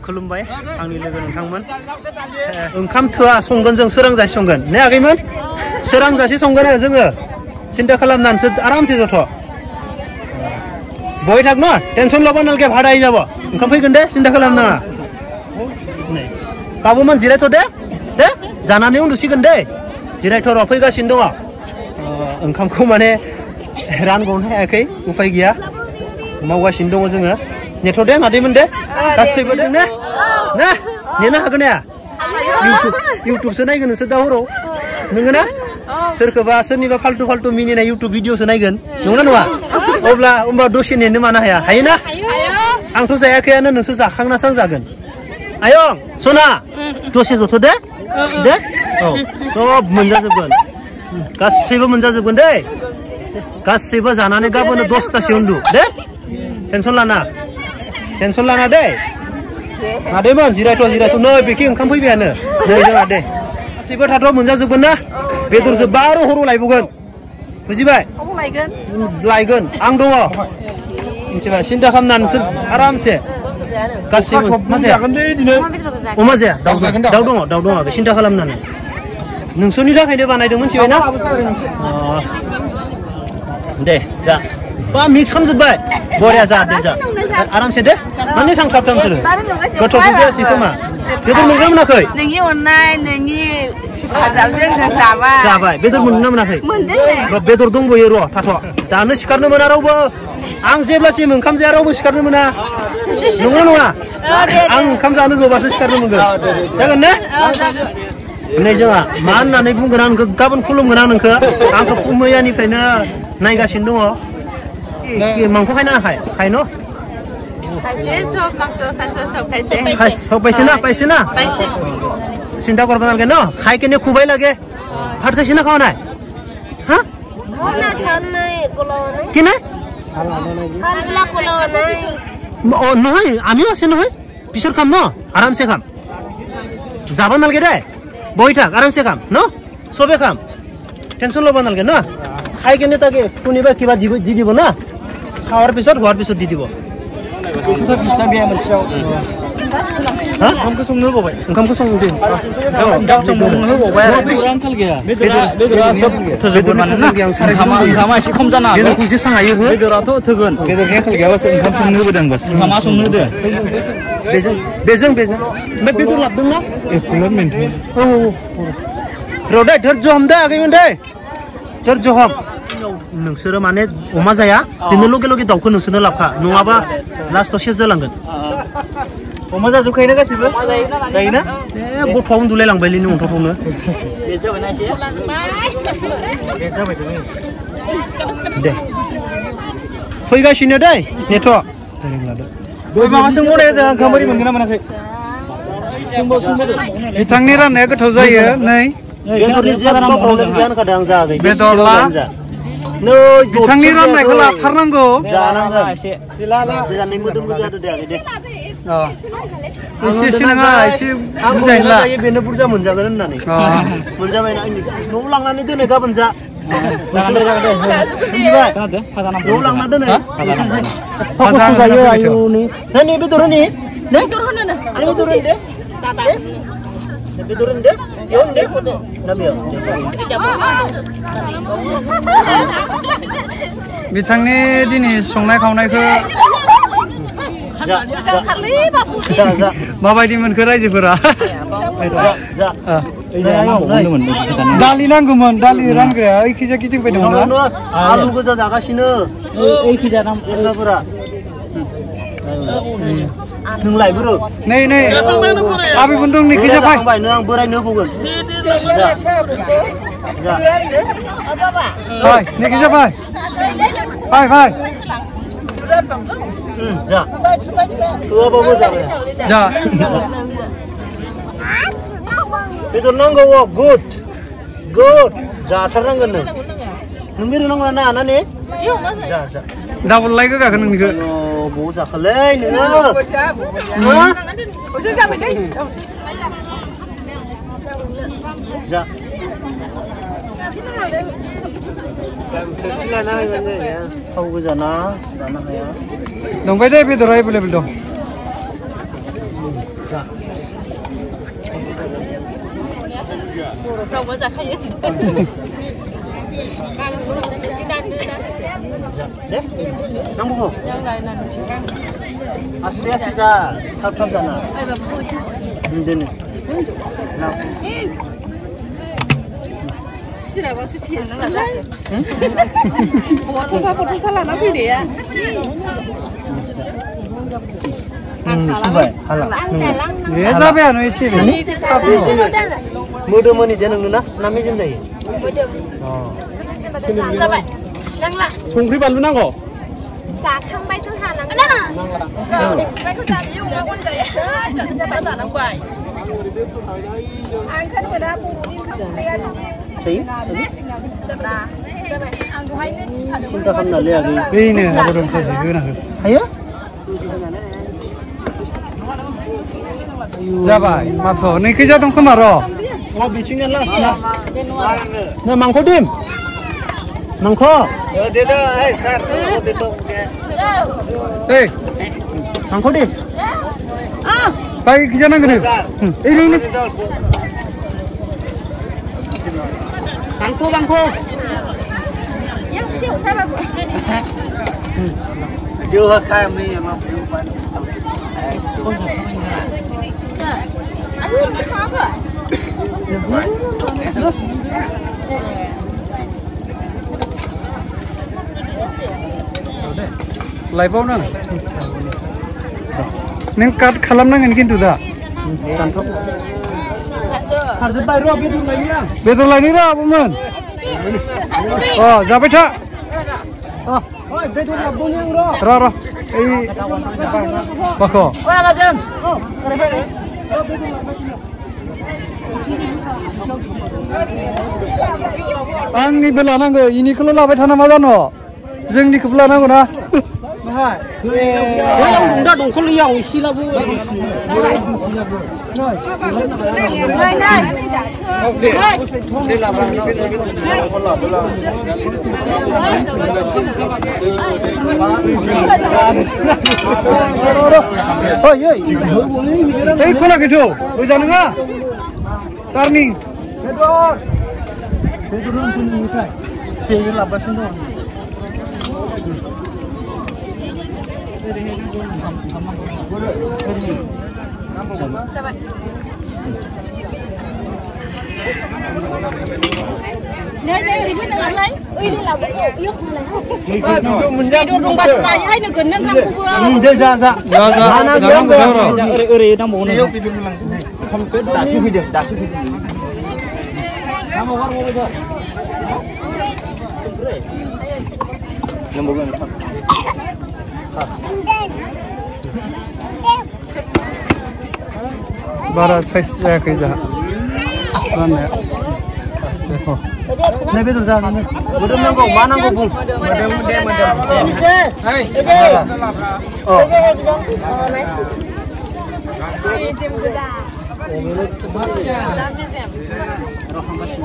खुलुमबाय आंनि लोगो नोंथांमोन ओंखाम थोआ संगोन जों सोरांजासे संगोन ने आगैमोन सोरांजासे संगोन जोङो सिन्था खालामनानैसो आरामसे जथ' बय थाक न टेनसन लाबा नालगे भाराय যাব ओंखाम फैगोन दे सिन्था खालामनाङा नै बाबुमोन जिरायथ' दे जानानै उन्दुसिगोन दे जिरायथ' र' फैगासिनो दङ ओंखामखौ माने रानग'नो हायाखै उफाय गैया मावगासिनो दङ जोङो नेथ' दे मादैमोन दे गासैबो दे ने नेनो हागोन ना इउटुबसो नायगोन नोंसोर दा हराव नोङो ना सोरखौबा सोरनिबा फाल्टु मिनिनाय इउटुब भिडिअसो नायगोन नंगौना नङा अब्ला होमबा दसे नेनो मानो हाया हायोना आंथ' जायाखैयानो नोंसोर जाखांनासो आं जागोन आयं सना दसे जथ' दे औ सब मोनजाजोबगोन गासैबो मोनजाजोबगोन दे गासैबो जानानै गाबोनो 10टासो उन्दु दे टेनसन लाना दे मादैमोन जिरायथ' नै बेखि ओंखाम फैबायानो नै जोंहा दे गासैबो थाथ' मोनजाजोबगोन ना बेदर जोब्बा आरो हराव लायबावगोन बुजिबाय लायगोन आं दङ मिथिबाय सिन्था खालामना नोंसोर आरामसे गासैबो अमा जाया दाउ दङ बे सिन्था खालामनानै नोंसोरनि थाखायनो बानायदों मिथिबाय ना दे जा बा मिक्स खालामजोब्बाय बरिया जा दे जा आरामसे दे माने सांख्लाबथां नोंसोरो गोथावसो जायासै खोमा बेदर मोनगोना मोनाखै नोंनि अननाय नोंनि हेफाजाबजों जाबाय बेदर मोनगोना मोनाखै बेदर दंबोयो र' थाथ' दानो सिखारनो मोना रावबो आं जेब्लासिम ओंखाम जाया रावबो सिखारनो मोना नंगौ नङा आं ओंखाम जानो जबासो सिखारनो मोनगोन जागोन ने नै जोंहा मा होननानै बुंगोन आं गाबोन खुलुमगोन आं नोंखौ आंखौ मैयानिफ्रायनो नायगासिनो दङ मांस खायना खाय न सब पाইছে না চিন্তা করবা নালগে ন খাই কেনে খুবাই লাগে ভাত খাইছে না খাওয়া নাই হ্যাঁ কি নাই ও নহয় আমিও আছে নহয় পিছৰ খাম ন আৰামছে খাম যাব নালগে দে বহি থাক আৰামছে খাম ন সবে খাম টেনশন ল'ব নালগে ন খাই কেনে তাকে কোনোবা কিবা দি দিব না খাওয়ার পিছত হোৱাৰ পিছত দি দিব ओंखामखौ संनो होबावबाय ओंखामखौ संनो दे संनो होबावबाय आंखाल गैया बेदरा सब थोजोबगोन मानोना ओंखामा एसे खम जाना बेदरखौ एसे सांहायो हो बेदराथ' थोगोन बेदरनि आंखाल गैयाबासो ओंखाम संनो होबोदों बास ओंखामा संनो होदो बेजों ओमफ्राय बेदर लाबदों ना एखौलाय मेनटेन औ र' दे धैर्य हमदे आगैमोन दे धैर्य हम नोंसोरो माने अमा जाया बिनो लगे दाउखौ नोंसोरनो लाबखा नङाबा लास्टआव सेस जालांगोन अमा जाजोबखायोना गासिबो जायोना गथ'आ उन्दुलाय लांबायलै नों अन्थावनो दे फैगासिनो दै नेथ' माबा सोंबावनाय जों ओंखाम बोरै मोनगोन ना मोनाखै बिथांनि राननाया गोथाव जायो नै बेदरला बिथांनि राननायखौ लाथारनांगौ एसे नङा एसे बुरजायैनो ला बेनो बुरजा मोनजागोन होननानै मोनजाबाय ना न'आव लांनानै दोनो गाबोन जा न'आव लांना दोनो खस्थ' जायो आयु नै बेदर होनि बिथांनि दिनै संनाय खावनायखौ माबायदि मोनखो रायजोफोरा दालि नांगौमोन दालि रानग्राया ओइखिजा गिदिंबाय दंमोन आलु गोजा जागासिनो नोंलाय बोरो नै आबैमोन दं नैखिजा फै नों आं बोरायनो होबावगोन फै नैखिजा फै जा थोआबाबो जाबाय जा बेदर नांगौ गुड जाथारनांगोन नों बेदर नांगौ ना ने जा डाबल लाइक होगाखै नोंनिखौ बबाव जाखालै नोङो जा थाव गोजाना जानो हाया दंबाय दे बेदरा एभेलेबेल दं boroफ्रावबो जाखायो deh nang buku asli जा थाब थाब जाना बिदिनो सिराबासो फेसना जाखो बथलफा लाना फैदोया सुबाय हाला ए जाबायानो एसे मोदोमोनि जे नोंनो ना मेजेम जायो जाबाय नांला संख्रि बानलु नांगौ जाखांबाय जोंहा नांला बेखौ जायो अमा गन्दाया जानांबाय आं खोनाबाय बर'नि ओंख्रिया जाबाय आं दहायनो थिखादोंमोन सिन्था खालामनालै आगै बेनो मोदोमखासो होनांगौ हायो जाबाय माथो नोंखै जादों खोमा र' बिथिंनिया लास्ट ना मांख दिम मांख दे दो ओइ सार दे तो ओइ मांख दिम बाय जानांगोन ओरैनो मांख yang siu siapa bu? Chưa khai mi mà लाइफआव नों काट खालामनांगोन खिन्थु दा खारजोब्बाय र' बेदर लायनि र' आब'मोन अ जाबाय था बेदर लाबोनि आं र' ओइ माखौ आंनिबो लानांगौ इनिखौल' लाबाय थाना मा जानो जोंनिखौबो लानांगौ ना दा दंखलनियाव एसेलाबो ओइ खोनाखैथ' मोजां नङा टार्निं बेदर लाबोगासिनो दं बारा साइज जायाखै जोंहा गाननाया नै बेदर जागोन मोदोम नांगौ मा नांगौ बुं मोदोम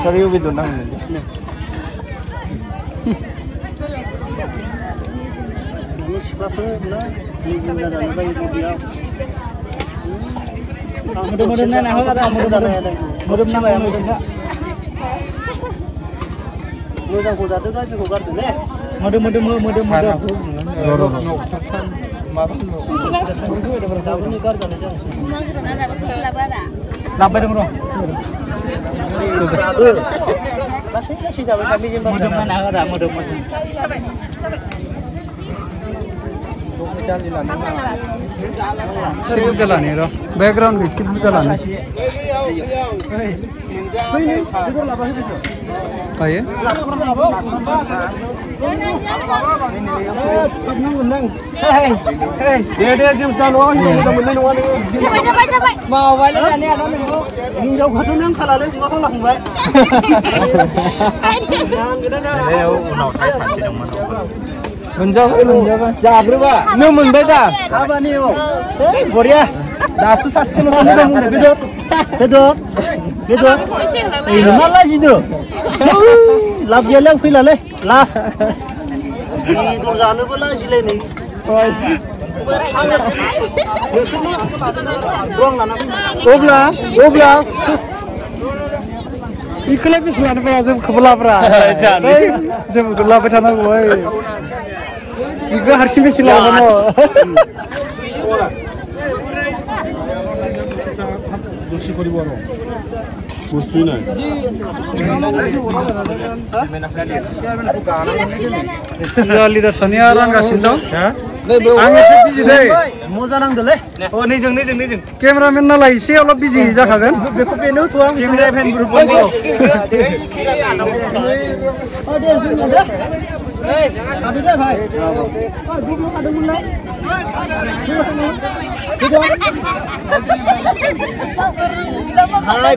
सारियाव बेदर नांगौ सिख्लाफोर ना जानो बायो बेयाव मोदोम नायना हो आदा मोदोम नांबाय मोजांखौ जादो गाज्रिखौ गारदो ने मोदोम दाबोनि गारजानाय लाबबाय दं र' लासै लासै जाबाय दा मेजेम मोदोम नायना हो आदा मोदोम सिबु जालानि र' बैकग्राउन्ड सिबु जालानि आयो दे जों जानो मोजां मोननाय नङा नोङो हिनजावखौथ' नों खालालै मा खालामखांबाय उनाव थाय सानसे दंमोन मोनजाबाय जाग्रोबा नों मोनबाय दा हाबानि बरिया दासो सासेल' मोजां मोनो बेदर मा लाजिदो लाब गैयालै आं फैलालै लास्ट बेदर जानोबो लाजिलायनाय अब्ला इखौलाय बेसे लानो फैया जों खोबलाब्रा जों लाबाय थानांगौ इखौ हारसिं बेसे लानो दसे करिब आरो बुस्थुय ना लिडार सानिया रानगासिनो दं आं एसे बिजि दै मोजां नांदोलै अ नैजों केमेरामेन नालाय एसे अलप बिजि जाखागोन बेखौ बेनो थ' आं केमेरामेन ग्रुपआव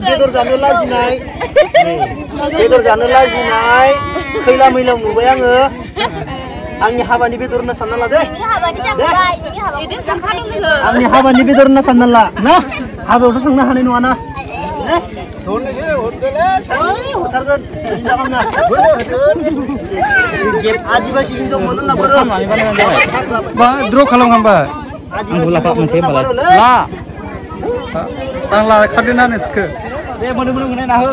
बेदर जानो लाजिनाय खैला मैला नुबाय आङो आंनि हाबानि बेदर होनना सानना ला दे आंनि हाबानि बेदर होनना सानना ला ना हाबायावथ' थांनो हानाय नङा ना हरथारगोन आदिबासि हिनजाव मोनो होनना बोरो मा द्र खालामखांबाय ला आं लाखादों ना नोंसोरखौ दे मोनो ना हो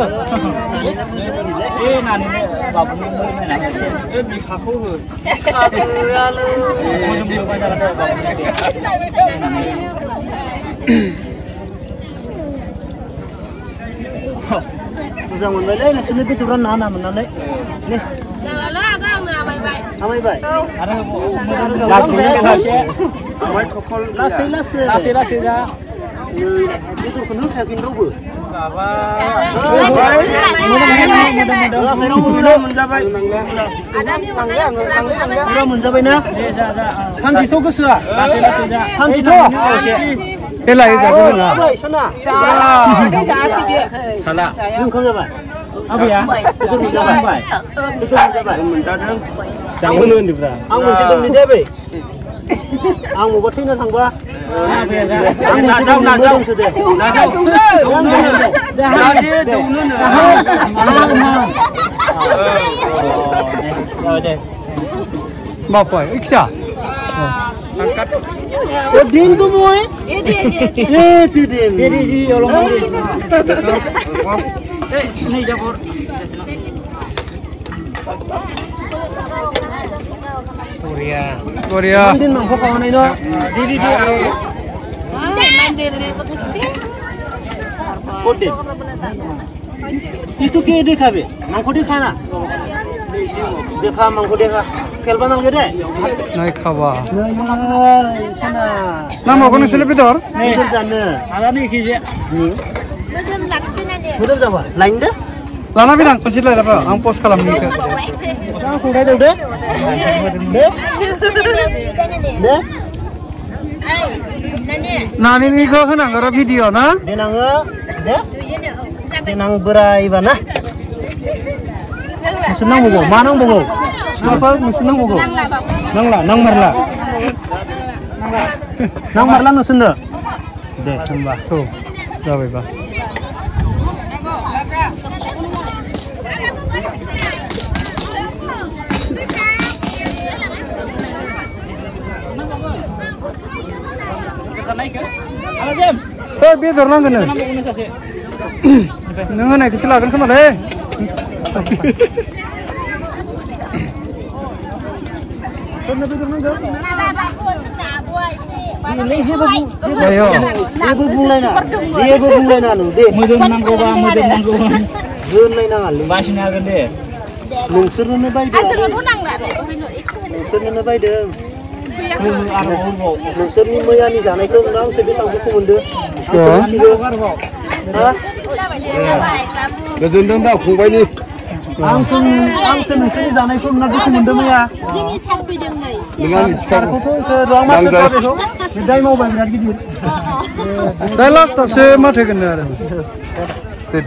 ए नानि बाबुनो मोनो ना ए बिखाखौ हो साबोयालो मोजोम बाय जागोन मोजां मोनबायलै नोंसोरनि बेदरा ना मोननानै ने जालालै आदा आंनो आमायबाय औ आरो लासै आमाय खखल लासै जा बेदरखौनो होखायाखै रावबो मोनजाबाय ना सान्थिथ' गोसोआ सान्थिथ' लायो जागोन ओंखाम जाबाय आबैया बेदर मोनजाबाय मोनजादों जागोन होनदोंब्रा आं मोनसे दंनि दे बै आं बबा थैना थांबा नाजाव बापाय इक्सा दिन को मोय नहीं जाबर Korea दिन मांखौ खावनाय न दि कोटे itu ke देखा बे मांखौ देखा ना देखा मांखौ देखा खेलबा नांगौ दे नाय खाबा नै सना ना माखौ नोंसोर बेदर जानो आलानि केजे मोदोम लाखिना दे मोदोम जाबा लाइन दे लाना फैदां खनसे लायलाबा आं पस्ट खालामनि आं खुंनाय दे नानिनिखौ होनांगौ र' भिडिअ ना देनाङो दे देनां बोरायबा ना नोंसोर नांबावगौ मा नांबावगौ सिख्लाफोर नोंसोर नांबावगौ नांमारला नोंसोरनो दे होनबा औ जाबायबा बेदर नांगोन नों होनायखौसो लागोन खोमालै जेबो बुंलायना नों दे मोदोम नांगौबा दोनलायनाङा बासिनो हागोन दे नोंसोरनो बायदों नोंसोरनो बायदों नोंसोरनि मैयानि जानायखौ आंसो बेसेबां दुखु मोनदों गोजोनदों दा फंबायनि आंसो नोंसोरनि जानायखौ नुना दुखु मोनदों मैया जोंनि सार फैदों नै दाय मावबाय बिराद गिदिर दा लास्टावसो माथो होगोन आरो दे